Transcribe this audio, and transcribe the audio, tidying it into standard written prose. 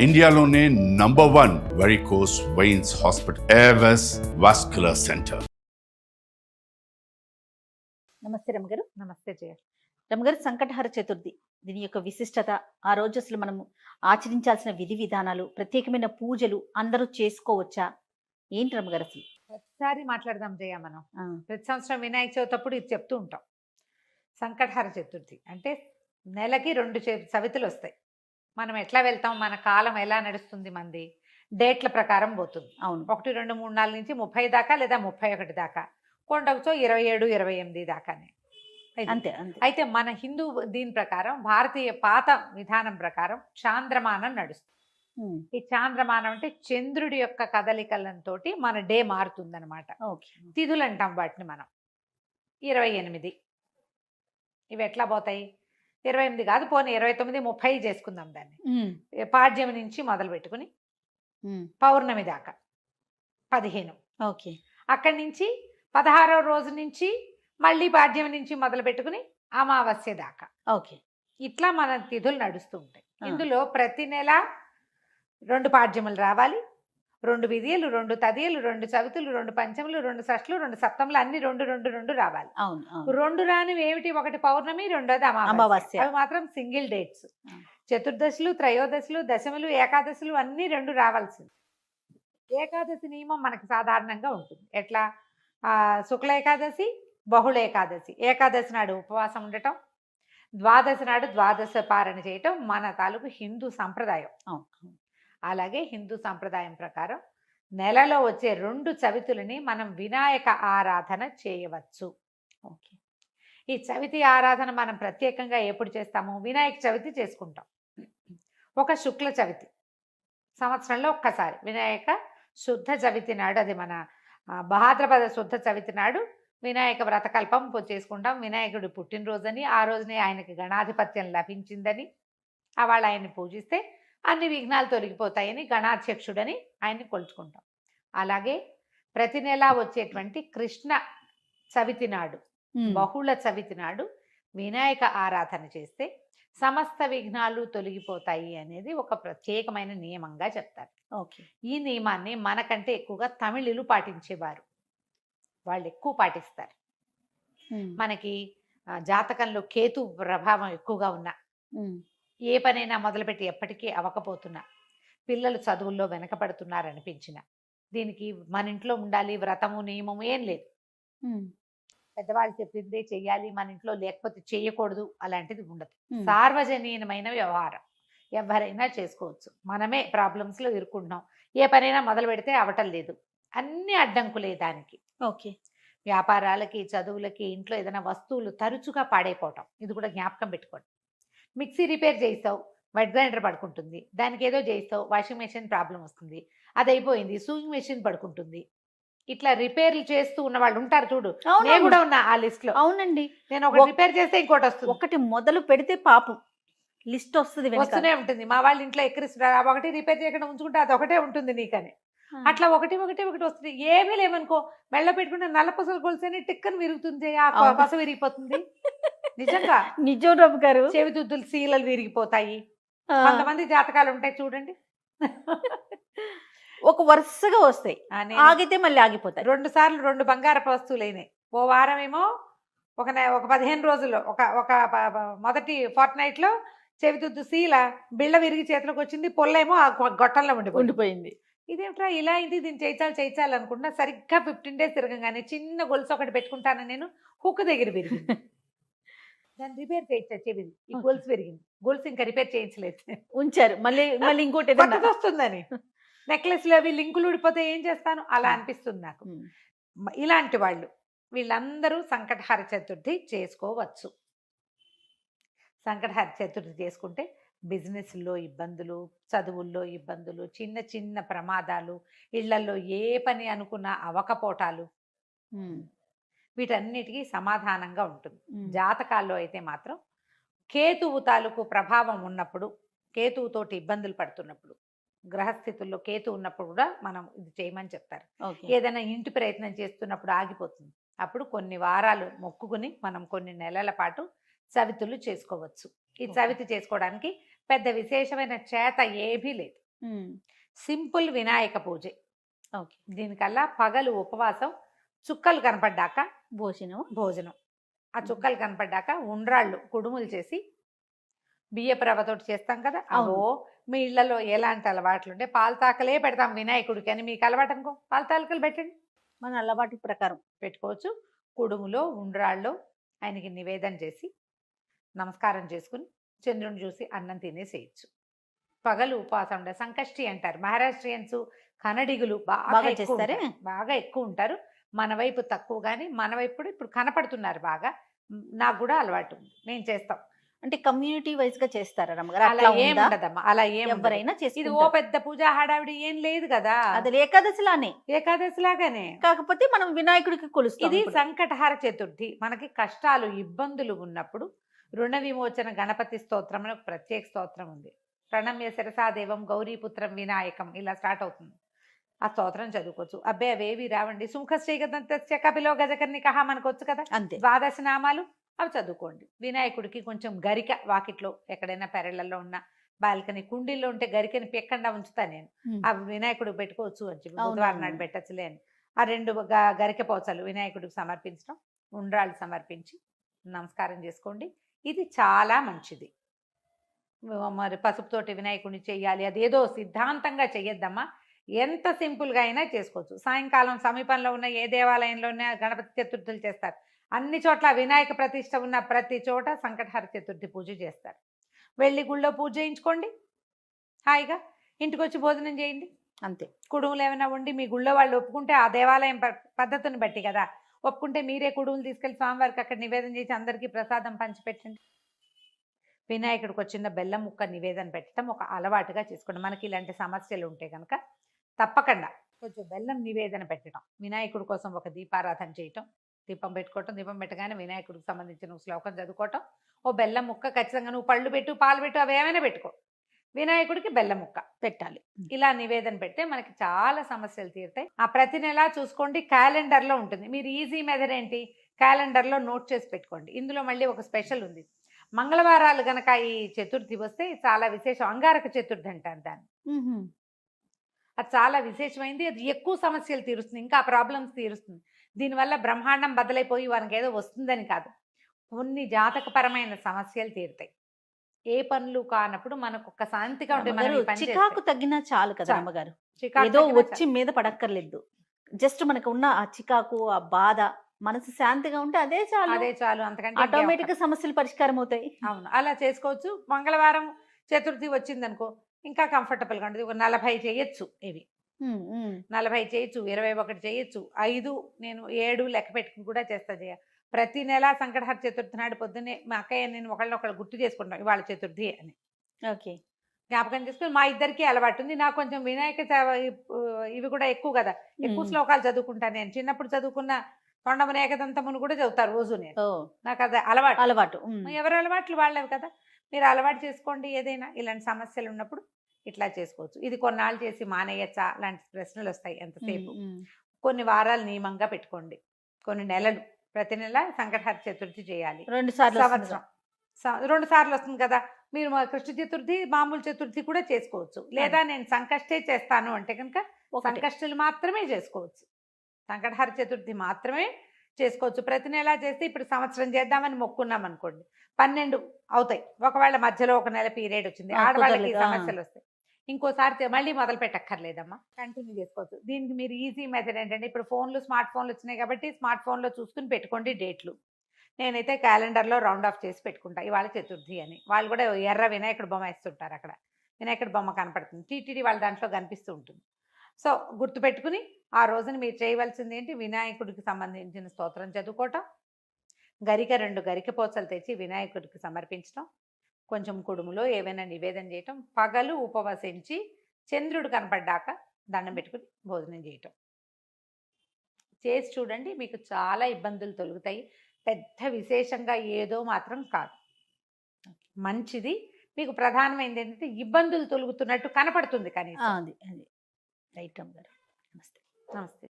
ఇండియాలోనే #1 varicose veins hospital Avis vascular centre. నమస్తే రమగారు. నమస్తే జయ. రమగారు, సంకటహర చతుర్థి దీని యొక్క విశిష్టత, ఆ రోజు అసలు మనము ఆచరించాల్సిన విధి విధానాలు, ప్రత్యేకమైన పూజలు అందరూ చేసుకోవచ్చా? ఏంటి రమగారు అసలు? ప్రతిసారి మాట్లాడదాం జయ. మనం ప్రతి సంవత్సరం వినాయక చవితి అప్పుడు ఇది చెప్తూ ఉంటాం. సంకటహర చతుర్థి అంటే నెలకి 2 సవితులు వస్తాయి. మనం ఎట్లా వెళ్తాం, మన కాలం ఎలా నడుస్తుంది, మంది డేట్ల ప్రకారం పోతుంది. అవును, 1, 2, 3, 4 నుంచి 30 దాకా లేదా 31 దాకా, కొండకుతో 27, 28 దాకానే. అంతే అంతే. అయితే మన హిందూ దీని ప్రకారం, భారతీయ పాత విధానం ప్రకారం చాంద్రమానం నడుస్తుంది. ఈ చాంద్రమానం అంటే చంద్రుడి యొక్క కదలికలతో మన డే మారుతుంది అనమాట. తిథులు అంటాం వాటిని మనం. 28 ఇవి ఎట్లా పోతాయి? 28 కాదు, పోనీ 29, 30 చేసుకుందాం దాన్ని. పాడ్యం నుంచి మొదలు పెట్టుకుని పౌర్ణమి దాకా 15. ఓకే. అక్కడి నుంచి 16వ రోజు నుంచి మళ్ళీ పాడ్యం నుంచి మొదలు పెట్టుకుని అమావాస్య దాకా. ఓకే. ఇట్లా మన తిథులు నడుస్తూ ఉంటాయి. ఇందులో ప్రతి నెల 2 పాడ్యములు రావాలి, 2 విధియలు, 2 తదియలు, 2 చవితులు, 2 పంచములు, 2 షష్ఠులు, 2 సప్తములు, అన్ని 2 రావాలి. 2 రానివి ఏమిటి? ఒకటి పౌర్ణమి, రెండోది అమావాస్య. అవి మాత్రం సింగిల్ డేట్స్. చతుర్దశులు, త్రయోదశులు, దశములు, ఏకాదశులు అన్ని 2 రావాల్సింది. ఏకాదశి నియమం మనకి సాధారణంగా ఉంటుంది. ఎట్లా? శుక్ల ఏకాదశి, బహుళ ఏకాదశి. ఏకాదశి నాడు ఉపవాసం ఉండటం, ద్వాదశి నాడు ద్వాదశ పారణ చేయటం మన తాలూకు హిందూ సంప్రదాయం. అలాగే హిందూ సంప్రదాయం ప్రకారం నెలలో వచ్చే 2 చవితులని మనం వినాయక ఆరాధన చేయవచ్చు. ఓకే. ఈ చవితి ఆరాధన మనం ప్రత్యేకంగా ఎప్పుడు చేస్తాము? వినాయక చవితి చేసుకుంటాం. ఒక శుక్ల చవితి సంవత్సరంలో ఒక్కసారి, వినాయక శుద్ధ చవితి నాడు, అది మన భాద్రపద శుద్ధ చవితి నాడు వినాయక వ్రతకల్పం చేసుకుంటాం. వినాయకుడి పుట్టినరోజని, ఆ రోజునే ఆయనకి గణాధిపత్యం లభించిందని, వాళ్ళు ఆయన్ని పూజిస్తే అన్ని విఘ్నాలు తొలగిపోతాయని గణాధ్యక్షుడని ఆయన్ని కొలుచుకుంటాం. అలాగే ప్రతి నెలా వచ్చేటువంటి కృష్ణ చవితి నాడు, బహుళ చవితి నాడు వినాయక ఆరాధన చేస్తే సమస్త విఘ్నాలు తొలగిపోతాయి అనేది ఒక ప్రత్యేకమైన నియమంగా చెప్తారు. ఓకే. ఈ నియమాన్ని మనకంటే ఎక్కువగా తమిళులు పాటించేవారు. వాళ్ళు ఎక్కువ పాటిస్తారు. మనకి జాతకంలో కేతు ప్రభావం ఎక్కువగా ఉన్నా, ఏ పనైనా మొదలుపెట్టి ఎప్పటికీ అవ్వకపోతున్నా, పిల్లలు చదువుల్లో వెనకపడుతున్నారనిపించిన, దీనికి మన ఇంట్లో ఉండాలి వ్రతము నియమము ఏం లేదు. పెద్దవాళ్ళు చెప్పిందే చెయ్యాలి, మన ఇంట్లో లేకపోతే చేయకూడదు అలాంటిది ఉండదు. సార్వజనీయమైన వ్యవహారం, ఎవరైనా చేసుకోవచ్చు. మనమే ప్రాబ్లమ్స్లో ఇరుక్కుంటున్నాం. ఏ పనైనా మొదలు పెడితే అవటం లేదు, అన్ని అడ్డంకులే దానికి. ఓకే. వ్యాపారాలకి, చదువులకి, ఇంట్లో ఏదైనా వస్తువులు తరచుగా పాడైపోవటం, ఇది కూడా జ్ఞాపకం పెట్టుకోండి. మిక్సీ రిపేర్ చేయిస్తావు, వెట్ గ్రైండర్ పడుకుంటుంది. దానికి ఏదో చేయిస్తావు, వాషింగ్ మెషిన్ ప్రాబ్లం వస్తుంది, అది అయిపోయింది, సూయింగ్ మెషిన్ పడుకుంటుంది. ఇట్లా రిపేర్లు చేస్తూ ఉన్న వాళ్ళు ఉంటారు చూడు. నేను కూడా ఉన్నా ఆ లిస్ట్ లో. అవునండి. నేను ఒకటి రిపేర్ చేస్తే ఇంకోటి వస్తుంది. ఒకటి మొదలు పెడితే పాపం లిస్ట్ వస్తూనే ఉంటుంది. మా వాళ్ళ ఇంట్లో ఎక్కిరిస్తున్నారు, ఒకటి రిపేర్ చేయకుండా ఉంచుకుంటే అది ఒకటే ఉంటుంది నీకని. అట్లా ఒకటి వస్తుంది. ఏమీ లేవనుకో, మెళ్ళ పెట్టుకుంటే నల్లపసలు కొలిసేనే టిక్కని విరుగుతుంది, ఆ పస విరిగిపోతుంది. నిజంగా నిజం రమ్మ గారు. చెవిదుద్దులు సీలలు విరిగిపోతాయి. కొంతమంది జాతకాలు ఉంటాయి చూడండి, ఒక వరుసగా వస్తాయి, ఆగితే మళ్ళీ ఆగిపోతాయి. 2 సార్లు 2 బంగారపు వస్తువులు అయినాయి. ఓ వారం ఏమో ఒక 15 రోజుల్లో ఒక మొదటి ఫోర్ట్ నైట్ లో చెవిదుద్దు సీల బిళ్ళ విరిగి చేతిలోకి వచ్చింది, పొల్లేమో ఆ గొట్టంలో ఉండిపోయింది. ఇదేమిట్రా ఇలా అయింది, దీన్ని చేయించాలి అనుకుంటున్నా. సరిగ్గా 15 days తిరగగానే చిన్న గొలుసు ఒకటి పెట్టుకుంటాను నేను, హుక్ దగ్గర విరిగింది. దాన్ని రిపేర్ చేయించా, చెవిది ఈ గొలుసు విరిగింది. గొలుసు ఇంకా రిపేర్ చేయించలేదు, ఉంచారు. మళ్ళీ ఇంకోటి వస్తుందని. నెక్లెస్లు అవి లింకులు ఊడిపోతే ఏం చేస్తాను, అలా అనిపిస్తుంది నాకు. ఇలాంటి వాళ్ళు వీళ్ళందరూ సంకటహర చతుర్థి చేసుకోవచ్చు. సంకటహర చతుర్థి చేసుకుంటే బిజినెస్లో ఇబ్బందులు, చదువుల్లో ఇబ్బందులు, చిన్న చిన్న ప్రమాదాలు, ఇళ్లలో ఏ పని అనుకున్నా అవకపోటాలు, వీటన్నిటికీ సమాధానంగా ఉంటుంది. జాతకాల్లో అయితే మాత్రం కేతువు తాలూకు ప్రభావం ఉన్నప్పుడు, కేతువుతోటి ఇబ్బందులు పడుతున్నప్పుడు, గ్రహస్థితుల్లో కేతు ఉన్నప్పుడు కూడా మనం ఇది చేయమని చెప్తారు. ఏదైనా ఇంటి ప్రయత్నం చేస్తున్నప్పుడు ఆగిపోతుంది, అప్పుడు కొన్ని వారాలు మొక్కుకుని మనం కొన్ని నెలల పాటు చవితులు చేసుకోవచ్చు. ఈ చవితి చేసుకోవడానికి పెద్ద విశేషమైన చేత ఏమీ లేదు. సింపుల్ వినాయక పూజ. ఓకే. దీనికల్లా పగలు ఉపవాసం, చుక్కలు కనపడ్డాక భోజనం. ఆ చుక్కలు కనపడ్డాక ఉండ్రాళ్ళు కుడుములు చేసి బియ్యపు రవ్వతోటి చేస్తాం కదా, అవో మీ ఇళ్లలో ఎలాంటి అలవాట్లు ఉంటే పాలతాకలే పెడతాం వినాయకుడికి అని మీకు అలవాటు అనుకో, పాలతాకలు పెట్టండి, మన అలవాటు ప్రకారం పెట్టుకోవచ్చు. కుడుములో ఉండ్రాళ్ళు ఆయనకి నివేదన చేసి నమస్కారం చేసుకుని చంద్రుని చూసి అన్నం తినేసేయచ్చు. పగలు ఉపవాసం ఉండే సంకష్టి అంటారు మహారాష్ట్రియన్స్, కన్నడిగులు బాగా ఎక్కువ ఉంటారు. మన వైపు తక్కువ, కానీ మన వైపు ఇప్పుడు కనపడుతున్నారు బాగా. నాకు కూడా అలవాటు ఉంది, నేను చేస్తాం. అంటే కమ్యూనిటీ వైజ్ గా చేస్తారా రమ్మగారు? అలా ఏం ఉండదమ్మా, అలా ఎవరైనా చేసి ఇది ఓ పెద్ద పూజ హడావిడి ఏం లేదు కదా, అది ఏకాదశిలానే. ఏకాదశిలాగానే, కాకపోతే మనం వినాయకుడికి కొలుస్తాం. ఇది సంకటహార చతుర్థి. మనకి కష్టాలు ఇబ్బందులు ఉన్నప్పుడు రుణ విమోచన గణపతి స్తోత్రం అని ఒక ప్రత్యేక స్తోత్రం ఉంది. ప్రణమ్య శిరసాదేవం గౌరీపుత్రం వినాయకం ఇలా స్టార్ట్ అవుతుంది. ఆ స్తోత్రం చదువుకోవచ్చు. అబ్బాయి అవేవి రావండి, సుముఖశ్రీగదంత్య కపిలో గజకర్ణికః మనకు వచ్చు కదా, అంతే. ద్వాదశ నామాలు అవి చదువుకోండి. వినాయకుడికి కొంచెం గరిక, వాకిట్లో ఎక్కడైనా పెరళ్లలో ఉన్న బాల్కనీ కుండీల్లో ఉంటే గరికని పెక్కకుండా ఉంచుతా నేను, ఆ వినాయకుడు పెట్టుకోవచ్చు అని చెప్పి, బుధవారం నాడు పెట్టచ్చులే అని. ఆ 2 గరిక పోచలు వినాయకుడికి సమర్పించడం, ఉండ్రాళ్ళు సమర్పించి నమస్కారం చేసుకోండి. ఇది చాలా మంచిది. మరి పసుపుతోటి వినాయకుడిని చెయ్యాలి అదేదో సిద్ధాంతంగా చెయ్యొద్దమ్మా, ఎంత సింపుల్గా అయినా చేసుకోవచ్చు. సాయంకాలం సమీపంలో ఉన్న ఏ దేవాలయంలోనే గణపతి చతుర్థులు చేస్తారు. అన్ని చోట్ల వినాయక ప్రతిష్ట ఉన్న ప్రతి చోట సంకటహర చతుర్థి పూజ చేస్తారు. వెళ్ళి గుళ్ళో పూజ చేయించుకోండి, హాయిగా ఇంటికి వచ్చి భోజనం చేయండి, అంతే. కుడుములు ఏమైనా ఉండి మీ గుళ్ళో వాళ్ళు ఒప్పుకుంటే, ఆ దేవాలయం పద్ధతిని బట్టి కదా, ఒప్పుకుంటే మీరే కుడుములు తీసుకెళ్ళి స్వామివారికి అక్కడ నివేదన చేసి అందరికీ ప్రసాదం పంచిపెట్టండి. వినాయకుడికి వచ్చిన బెల్లం ముక్క నివేదన పెట్టడం ఒక అలవాటుగా చేసుకోండి. మనకి ఇలాంటి సమస్యలు ఉంటే కనుక తప్పకుండా కొంచెం బెల్లం నివేదన పెట్టడం, వినాయకుడి కోసం ఒక దీపారాధన చేయటం, దీపం పెట్టుకోవటం, దీపం పెట్టగానే వినాయకుడికి సంబంధించిన శ్లోకం చదువుకోవటం, ఓ బెల్లం ముక్క ఖచ్చితంగా, నువ్వు పళ్ళు పెట్టు పాలు పెట్టు అవి ఏమైనా పెట్టుకో, వినాయకుడికి బెల్లం ముక్క పెట్టాలి. ఇలా నివేదన పెడితే మనకి చాలా సమస్యలు తీరుతాయి. ఆ ప్రతి నెల చూసుకోండి, క్యాలెండర్లో ఉంటుంది. మీరు ఈజీ మెథడ్ ఏంటి, క్యాలెండర్లో నోట్ చేసి పెట్టుకోండి. ఇందులో మళ్ళీ ఒక స్పెషల్ ఉంది. మంగళవారాలు గనక ఈ చతుర్థి వస్తే చాలా విశేషం. అంగారక చతుర్థి అంటారు దాన్ని. అది చాలా విశేషమైంది. అది ఎక్కువ సమస్యలు తీరుస్తుంది, ఇంకా ప్రాబ్లమ్స్ తీరుస్తుంది. దీనివల్ల బ్రహ్మాండం బద్దలైపోయి వారికి ఏదో వస్తుందని కాదు, కొన్ని జాతకపరమైన సమస్యలు తీరుతాయి. ఏ పనులు కానప్పుడు మనకు ఒక శాంతిగా ఉంటే చికాకు తగ్గినా చాలు కదా అమ్మగారు, ఏదో వచ్చి మీద పడక్కర్లేదు. జస్ట్ మనకు ఉన్న ఆ చికాకు, ఆ బాధ, మనసు శాంతిగా ఉంటే అదే చాలు. అంతకంటే ఆటోమేటిక్ గా సమస్యలు పరిష్కారం అవుతాయి. అవును, అలా చేసుకోవచ్చు. మంగళవారం చతుర్థి వచ్చిందనుకో ఇంకా కంఫర్టబుల్ గా ఉంటుంది. 40 చేయొచ్చు, ఇవి 40 చేయొచ్చు, 21 చేయొచ్చు, 5 నేను 7 లెక్క పెట్టుకుని కూడా చేస్తా. ప్రతి నెల సంకటహర చతుర్థి నాడు పొద్దున్నే మా అక్కయ్య నేను ఒకళ్ళు గుర్తు చేసుకుంటాం ఇవాళ చతుర్థి అని. ఓకే, జ్ఞాపకం చేసుకుని మా ఇద్దరికి అలవాటు ఉంది. నాకు కొంచెం వినాయక ఇవి కూడా ఎక్కువ కదా, ఎక్కువ శ్లోకాలు చదువుకుంటాను. నేను చిన్నప్పుడు చదువుకున్న తొండమున ఏకదంతమును కూడా చదువుతారు రోజు నేను, నాకు అది అలవాటు. ఎవరి అలవాట్లు వాళ్ళవి కదా, మీరు అలవాటు చేసుకోండి. ఏదైనా ఇలాంటి సమస్యలు ఉన్నప్పుడు ఇట్లా చేసుకోవచ్చు. ఇది కొన్నాళ్ళు చేసి మానేయచ్చా లాంటి ప్రశ్నలు వస్తాయి ఎంతసేపు. కొన్ని వారాలు నియమంగా పెట్టుకోండి, కొన్ని నెలలు, ప్రతి నెల సంకటహర చతుర్థి చేయాలి. 2 సార్లు సంవత్సరం 2 సార్లు వస్తుంది కదా, మీరు కృష్ణ చతుర్థి మామూలు చతుర్థి కూడా చేసుకోవచ్చు. లేదా నేను సంకష్టే చేస్తాను అంటే కనుక సంకష్టులు మాత్రమే చేసుకోవచ్చు, సంకటహర చతుర్థి మాత్రమే చేసుకోవచ్చు. ప్రతి నెల చేస్తే ఇప్పుడు సంవత్సరం చేద్దామని మొక్కున్నాం అనుకోండి, 12 అవుతాయి. ఒకవేళ మధ్యలో ఒక నెల పీరియడ్ వచ్చింది, ఆడవాళ్ళకి సమస్యలు వస్తాయి, ఇంకోసారి మళ్ళీ మొదలు పెట్టక్కర్లేదమ్మా, కంటిన్యూ చేసుకోవచ్చు. దీనికి మీరు ఈజీ మెథడ్ ఏంటంటే, ఇప్పుడు స్మార్ట్ ఫోన్లు వచ్చినాయి కాబట్టి స్మార్ట్ ఫోన్లో చూసుకుని పెట్టుకోండి డేట్లు. నేనైతే క్యాలెండర్లో రౌండ్ ఆఫ్ చేసి పెట్టుకుంటా ఇవాళ చతుర్థి అని. వాళ్ళు కూడా ఎర్ర వినాయకుడు బొమ్మ వేస్తుంటారు, అక్కడ వినాయకుడు బొమ్మ కనపడుతుంది, టీటీడీ వాళ్ళ దాంట్లో కనిపిస్తూ ఉంటుంది. సో గుర్తుపెట్టుకుని ఆ రోజున మీరు చేయవలసింది ఏంటి, వినాయకుడికి సంబంధించిన స్తోత్రం చదువుకోవటం, 2 గరిక పోచలు తెచ్చి వినాయకుడికి సమర్పించడం, కొంచెం కుడుములో ఏవైనా నివేదన చేయటం, పగలు ఉపవసించి చంద్రుడు కనపడ్డాక దండం పెట్టుకుని భోజనం చేయటం చేసి చూడండి. మీకు చాలా ఇబ్బందులు తొలుగుతాయి. పెద్ద విశేషంగా ఏదో మాత్రం కాదు, మంచిది. మీకు ప్రధానమైనది ఏంటంటే ఇబ్బందులు తొలుగుతున్నట్టు కనపడుతుంది కానీ. అది రైట్ అమ్మగారు. నమస్తే. నమస్తే.